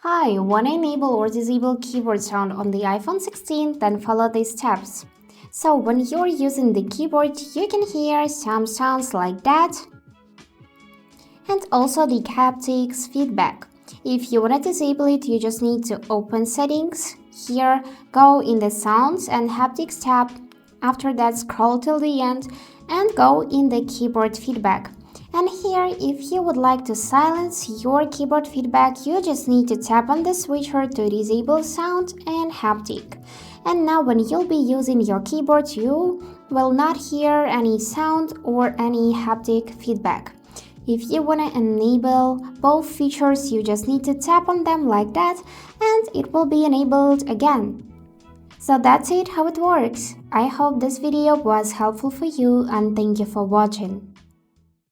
Hi, wanna enable or disable keyboard sound on the iPhone 16? Then follow these steps. So when you're using the keyboard, you can hear some sounds like that and also the haptics feedback. If you wanna disable it, you just need to open settings. Here, go in the sounds and haptics tab. After that, scroll till the end and go in the keyboard feedback. And here, if you would like to silence your keyboard feedback, you just need to tap on the switcher to disable sound and haptic. And now when you'll be using your keyboard, you will not hear any sound or any haptic feedback. If you want to enable both features, you just need to tap on them like that and it will be enabled again. So that's it, how it works. I hope this video was helpful for you and thank you for watching.